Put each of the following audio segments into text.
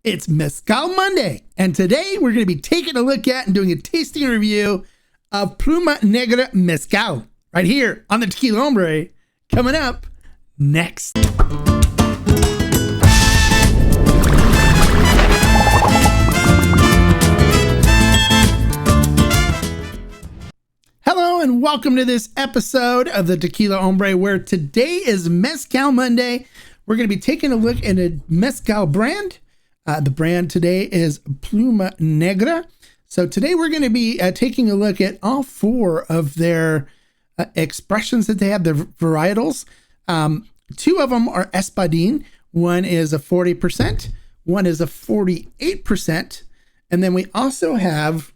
It's Mezcal Monday, and today we're going to be taking a look at and doing a tasting review of Pluma Negra Mezcal right here on the Tequila Hombre, coming up next. Hello and welcome to this episode of the Tequila Hombre, where today is Mezcal Monday. We're going to be taking a look at a Mezcal brand. The brand today is Pluma Negra. So today we're going to be taking a look at all four of their expressions that they have, their varietals. Two of them are Espadín. One is a 40%, one is a 48%. And then we also have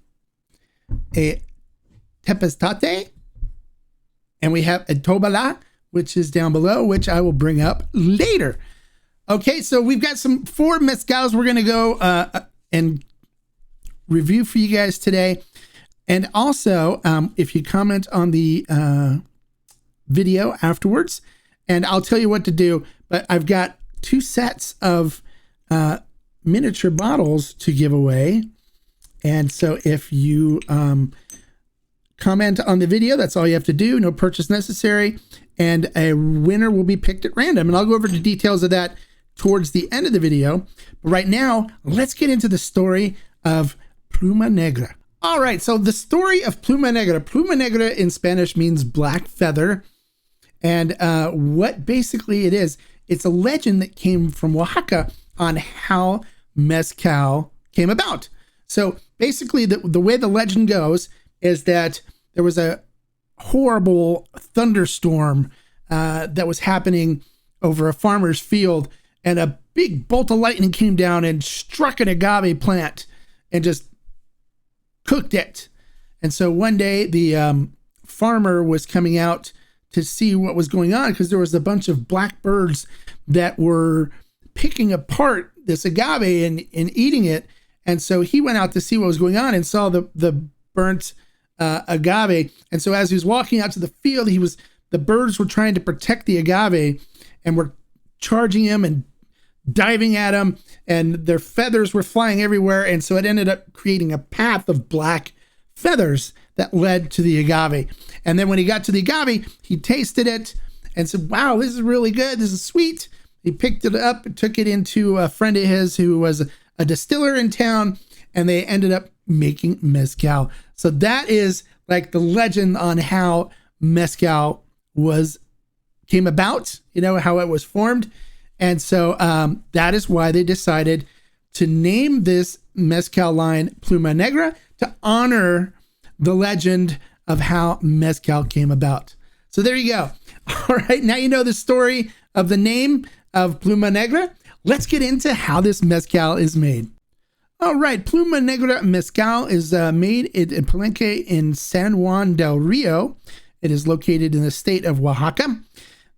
a Tempestate, and we have a Tobana, which is down below, which I will bring up later. Okay, so we've got four mezcals we're going to go and review for you guys today. And also, if you comment on the video afterwards, and I'll tell you what to do, but I've got two sets of miniature bottles to give away. And so if you comment on the video, that's all you have to do. No purchase necessary. And a winner will be picked at random. And I'll go over the details of that towards the end of the video. But right now, let's get into the story of Pluma Negra. All right, so the story of Pluma Negra. Pluma Negra in Spanish means black feather. And what basically it is, it's a legend that came from Oaxaca on how mezcal came about. So basically, the way the legend goes is that there was a horrible thunderstorm that was happening over a farmer's field, and a big bolt of lightning came down and struck an agave plant and just cooked it. And so one day the farmer was coming out to see what was going on, because there was a bunch of black birds that were picking apart this agave and eating it. And so he went out to see what was going on and saw the burnt agave. And so as he was walking out to the field, the birds were trying to protect the agave and were charging him and diving at him, and their feathers were flying everywhere. And so it ended up creating a path of black feathers that led to the agave. And then when he got to the agave, he tasted it and said, wow, this is really good. This is sweet. He picked it up and took it into a friend of his who was a distiller in town, and they ended up making mezcal. So that is like the legend on how mezcal came about, how it was formed. And so that is why they decided to name this mezcal line Pluma Negra, to honor the legend of how mezcal came about. So there you go. All right, now you know the story of the name of Pluma Negra. Let's get into how this mezcal is made. All right, Pluma Negra Mezcal is made in Palenque in San Juan del Rio. It is located in the state of Oaxaca.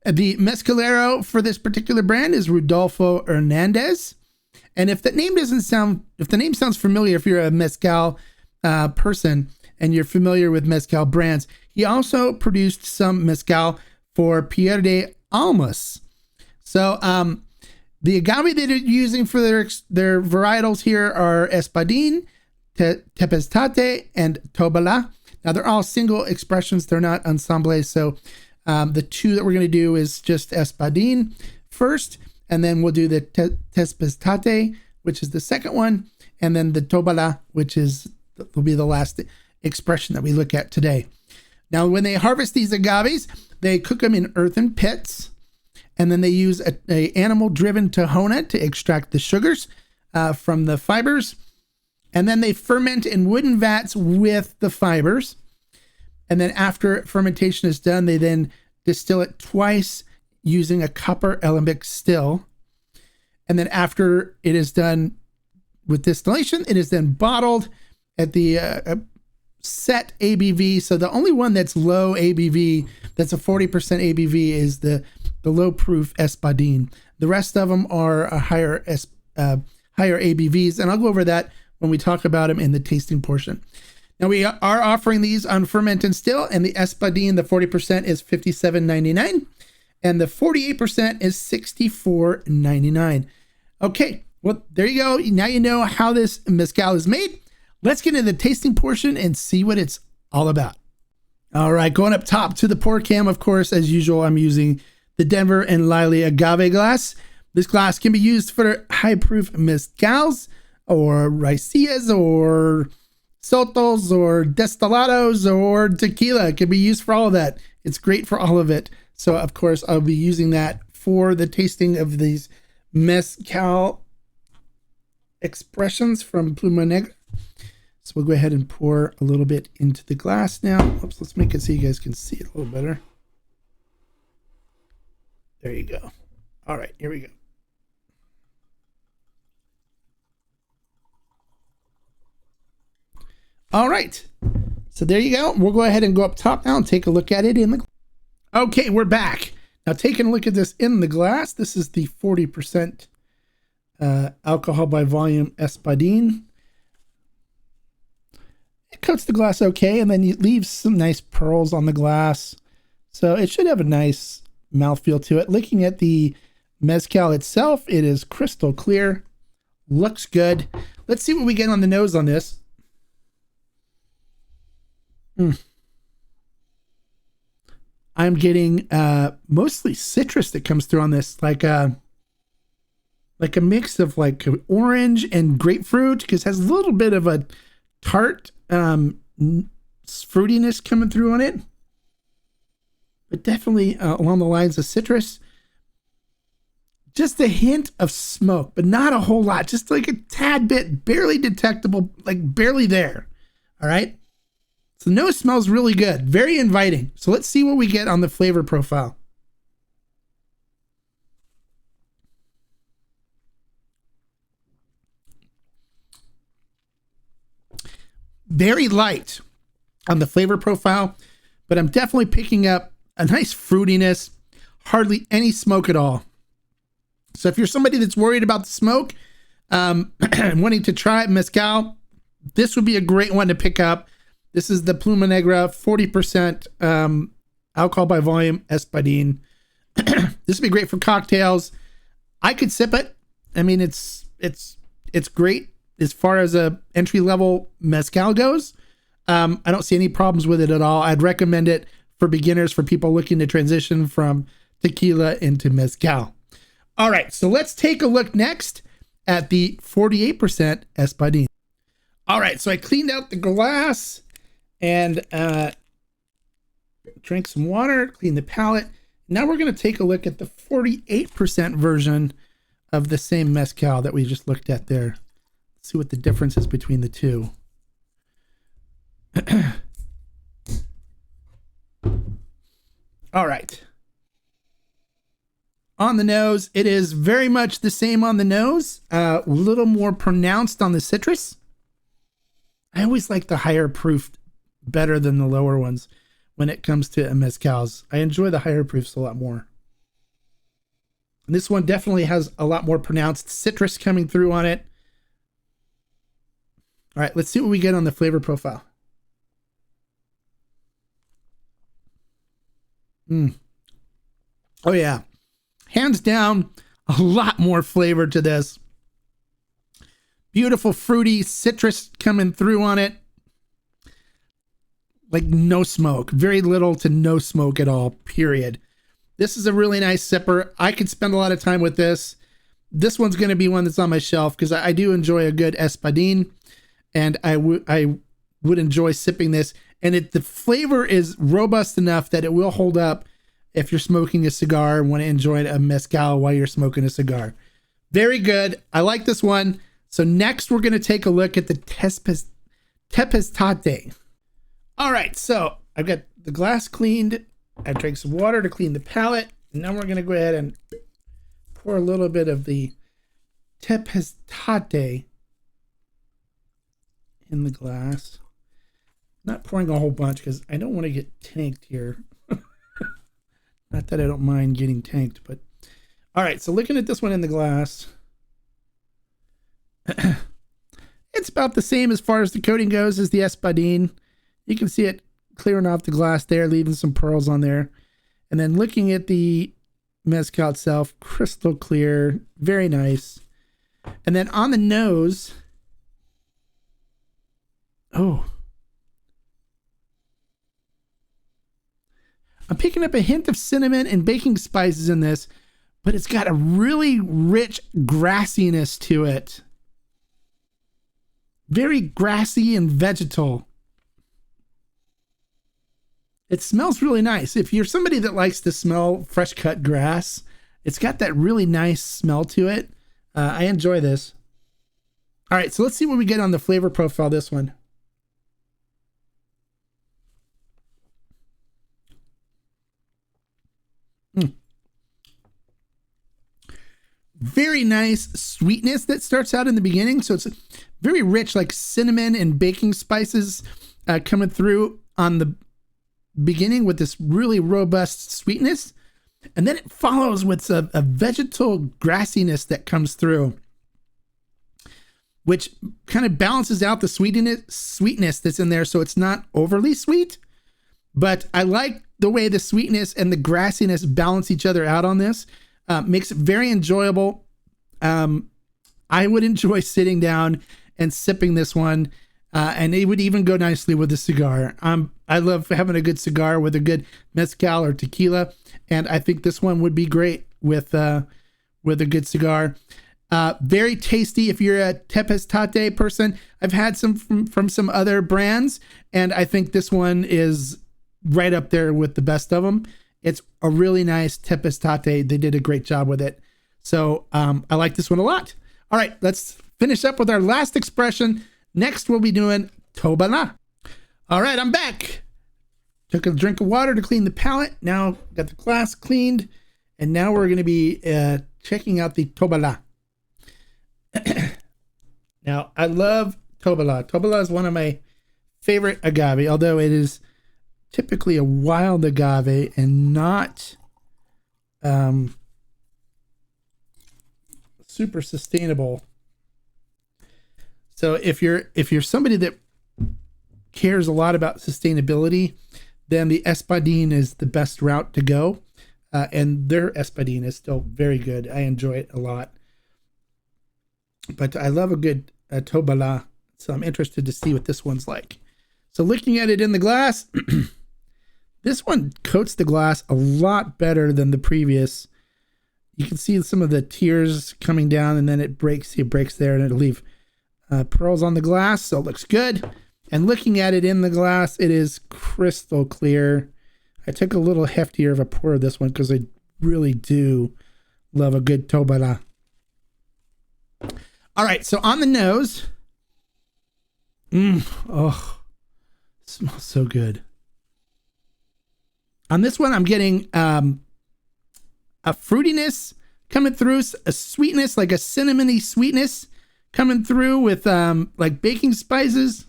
The mezcalero for this particular brand is Rodolfo Hernandez. And if the name sounds familiar, if you're a mezcal person and you're familiar with mezcal brands, he also produced some mezcal for Pierre de Almas. So the agave that they're using for their varietals here are Espadín, Tempestate, and Tobana. Now they're all single expressions; they're not ensembles. So the two that we're going to do is just Espadín first, and then we'll do the Tempestate, which is the second one, and then the Tobana, which will be the last expression that we look at today. Now, when they harvest these agaves, they cook them in earthen pits, and then they use a animal-driven tahona to extract the sugars from the fibers. And then they ferment in wooden vats with the fibers. And then after fermentation is done, they then distill it twice using a copper alembic still. And then after it is done with distillation, it is then bottled at the set ABV. So the only one that's low ABV, that's a 40% ABV, is the low proof Espadín. The rest of them are a higher ABVs, and I'll go over that when we talk about them in the tasting portion. Now we are offering these on ferment and still, and the Espadín, the 40% is $57.99, and the 48% is $64.99. Okay, Well, there you go. Now you know how this mezcal is made. Let's get into the tasting portion and see what it's all about. All right, going up top to the pour cam, of course, as usual, I'm using the Denver and Liley agave glass. This glass can be used for high-proof mezcals or raicillas or sotos or destilados or tequila. It can be used for all of that. It's great for all of it. So, of course, I'll be using that for the tasting of these mezcal expressions from Pluma Negra. So we'll go ahead and pour a little bit into the glass now. Oops, let's make it so you guys can see it a little better. There you go. All right, here we go. All right, so there you go. We'll go ahead and go up top now and take a look at it in the. Okay, we're back. Now taking a look at this in the glass. This is the 40% alcohol by volume Espadin. It coats the glass okay, and then it leaves some nice pearls on the glass. So it should have a nice mouthfeel to it. Looking at the mezcal itself, it is crystal clear. Looks good. Let's see what we get on the nose on this. I'm getting mostly citrus that comes through on this, like a mix of like orange and grapefruit, because it has a little bit of a tart fruitiness coming through on it, but definitely along the lines of citrus. Just a hint of smoke, but not a whole lot, just like a tad bit, barely detectable, like barely there. All right, so the nose smells really good, very inviting. So let's see what we get on the flavor profile. Very light on the flavor profile, but I'm definitely picking up a nice fruitiness, hardly any smoke at all. So if you're somebody that's worried about the smoke, wanting to try mezcal, this would be a great one to pick up. This is the Pluma Negra 40% alcohol by volume Espadin. This would be great for cocktails. I could sip it. I mean, it's great. As far as a entry-level mezcal goes, I don't see any problems with it at all. I'd recommend it for beginners, for people looking to transition from tequila into mezcal. All right, so let's take a look next at the 48% Espadin. All right, so I cleaned out the glass and drank some water, cleaned the palate. Now we're going to take a look at the 48% version of the same mezcal that we just looked at there. See what the difference is between the two. All right. On the nose, it is very much the same on the nose. A little more pronounced on the citrus. I always like the higher proof better than the lower ones when it comes to mezcals. I enjoy the higher proofs a lot more. And this one definitely has a lot more pronounced citrus coming through on it. All right, let's see what we get on the flavor profile. Oh yeah, hands down, a lot more flavor to this. Beautiful fruity citrus coming through on it. Like no smoke, very little to no smoke at all, period. This is a really nice sipper. I could spend a lot of time with this. This one's going to be one that's on my shelf because I do enjoy a good Espadin, and I would enjoy sipping this. And the flavor is robust enough that it will hold up if you're smoking a cigar and want to enjoy a mezcal while you're smoking a cigar. Very good. I like this one. So next we're going to take a look at the Tempestate. All right, so I've got the glass cleaned. I drank some water to clean the palate. And now we're going to go ahead and pour a little bit of the Tempestate in the glass. Not pouring a whole bunch because I don't want to get tanked here. Not that I don't mind getting tanked, but all right, so looking at this one in the glass, it's about the same as far as the coating goes as the Espadin. You can see it clearing off the glass there, leaving some pearls on there. And then looking at the mezcal itself, crystal clear, very nice. And then on the nose, oh, I'm picking up a hint of cinnamon and baking spices in this, but it's got a really rich grassiness to it. Very grassy and vegetal. It smells really nice. If you're somebody that likes to smell fresh cut grass, it's got that really nice smell to it. I enjoy this. All right, so let's see what we get on the flavor profile this one. Very nice sweetness that starts out in the beginning. So it's very rich, like cinnamon and baking spices coming through on the beginning with this really robust sweetness. And then it follows with a vegetal grassiness that comes through, which kind of balances out the sweetness that's in there. So it's not overly sweet, but I like the way the sweetness and the grassiness balance each other out on this. Makes it very enjoyable. I would enjoy sitting down and sipping this one, and it would even go nicely with a cigar. I love having a good cigar with a good mezcal or tequila, and I think this one would be great with a good cigar. Very tasty if you're a tepestate person. I've had some from some other brands, and I think this one is right up there with the best of them. It's a really nice tepestate. They did a great job with it. So I like this one a lot. All right, let's finish up with our last expression. Next, we'll be doing Tobana. All right, I'm back. Took a drink of water to clean the palate. Now got the glass cleaned. And now we're going to be checking out the Tobana. Now, I love Tobala. Tobala is one of my favorite agave, although it is typically a wild agave and not super sustainable. So if you're somebody that cares a lot about sustainability, then the Espadín is the best route to go. And their Espadín is still very good. I enjoy it a lot. But I love a good Tobala, so I'm interested to see what this one's like. So looking at it in the glass, this one coats the glass a lot better than the previous. You can see some of the tears coming down, and then it breaks. See, it breaks there, and it'll leave pearls on the glass, so it looks good. And looking at it in the glass, it is crystal clear. I took a little heftier of a pour of this one because I really do love a good Tobana. All right, so on the nose, oh, smells so good. On this one, I'm getting a fruitiness coming through, a sweetness, like a cinnamony sweetness coming through with like baking spices,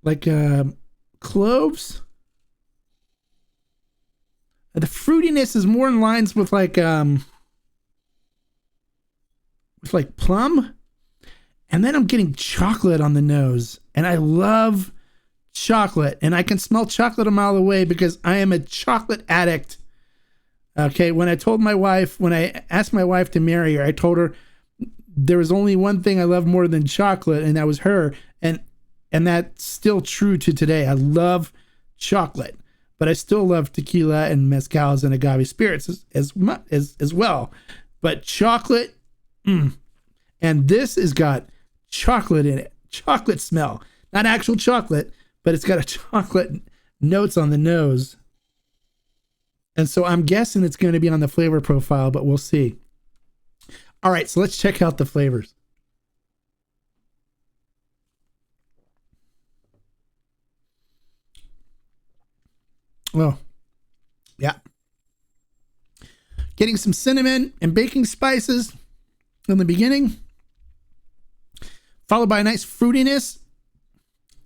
like cloves. The fruitiness is more in lines with like plum. And then I'm getting chocolate on the nose. And I love chocolate. And I can smell chocolate a mile away because I am a chocolate addict. Okay, when I asked my wife to marry her, I told her there was only one thing I love more than chocolate, and that was her. And that's still true to today. I love chocolate, but I still love tequila and mezcals and agave spirits as well. But chocolate, and this has got chocolate in it. Chocolate smell, not actual chocolate, but it's got a chocolate notes on the nose. And so I'm guessing it's going to be on the flavor profile, but we'll see. All right, so let's check out the flavors. Oh, yeah. Getting some cinnamon and baking spices in the beginning, followed by a nice fruitiness,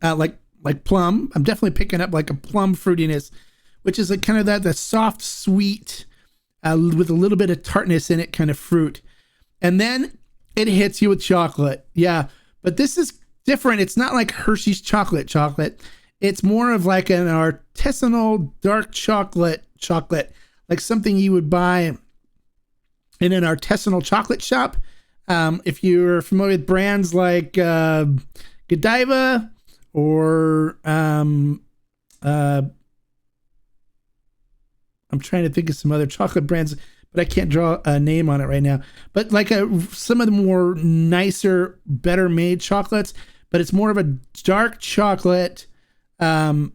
like plum. I'm definitely picking up like a plum fruitiness, which is like kind of that soft, sweet, with a little bit of tartness in it kind of fruit. And then it hits you with chocolate. Yeah, but this is different. It's not like Hershey's chocolate. It's more of like an artisanal dark chocolate, like something you would buy in an artisanal chocolate shop. If you're familiar with brands like Godiva or I'm trying to think of some other chocolate brands, but I can't draw a name on it right now. But like some of the more nicer, better made chocolates, but it's more of a dark chocolate, artisanal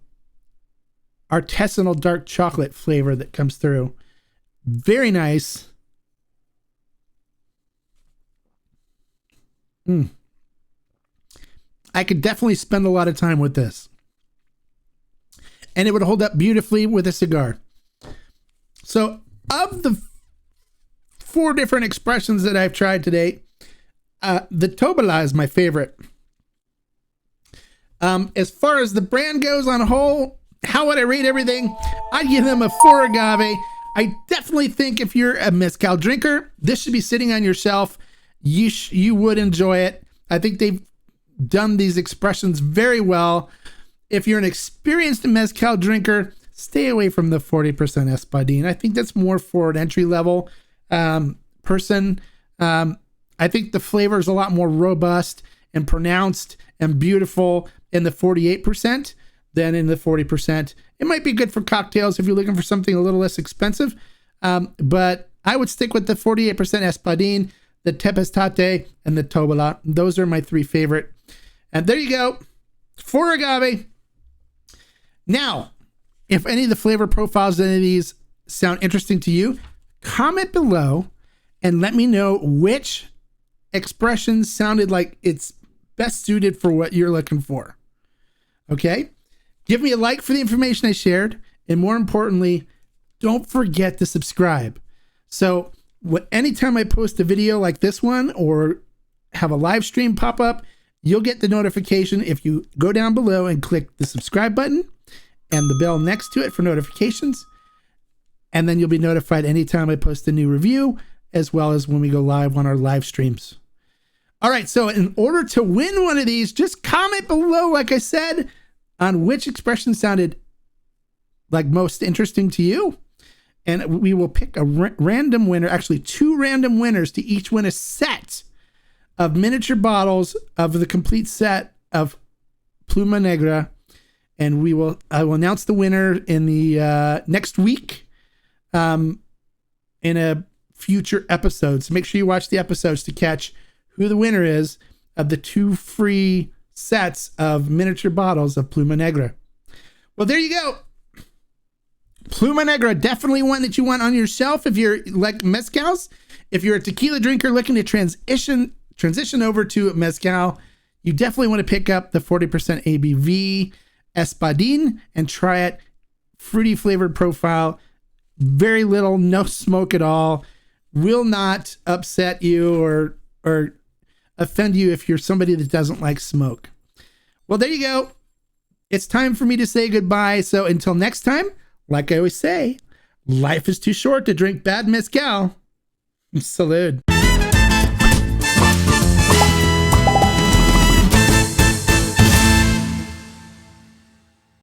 dark chocolate flavor that comes through. Very nice. I could definitely spend a lot of time with this. And it would hold up beautifully with a cigar. So of the 4 different expressions that I've tried today, the Tobana is my favorite. As far as the brand goes on a whole, how would I rate everything? I'd give them a 4 agave. I definitely think if you're a mezcal drinker, this should be sitting on your shelf. You would enjoy it. I think they've done these expressions very well. If you're an experienced mezcal drinker, stay away from the 40% Espadín. I think that's more for an entry level person. I think the flavor is a lot more robust and pronounced and beautiful in the 48% than in the 40%. It might be good for cocktails if you're looking for something a little less expensive, but I would stick with the 48% Espadín, the Tempestate, and the Tobana. Those are my 3 favorite. And there you go, 4 agave. Now, if any of the flavor profiles of any of these sound interesting to you, comment below and let me know which expression sounded like it's best suited for what you're looking for. Okay? Give me a like for the information I shared. And more importantly, don't forget to subscribe. So anytime I post a video like this one or have a live stream pop up, you'll get the notification if you go down below and click the subscribe button and the bell next to it for notifications. And then you'll be notified anytime I post a new review, as well as when we go live on our live streams. All right, so in order to win one of these, just comment below, like I said, on which expression sounded like most interesting to you. And we will pick a random winner, actually 2 random winners to each win a set of miniature bottles of the complete set of Pluma Negra. And I will announce the winner in the next week in a future episode. So make sure you watch the episodes to catch who the winner is of the 2 free sets of miniature bottles of Pluma Negra. Well, there you go. Pluma Negra, definitely one that you want on your shelf if you're like mezcals. If you're a tequila drinker looking to transition over to mezcal, you definitely want to pick up the 40% ABV Espadín and try it. Fruity flavored profile, very little, no smoke at all. Will not upset you or offend you if you're somebody that doesn't like smoke. Well, there you go. It's time for me to say goodbye. So until next time, like I always say, life is too short to drink bad mezcal. Salud.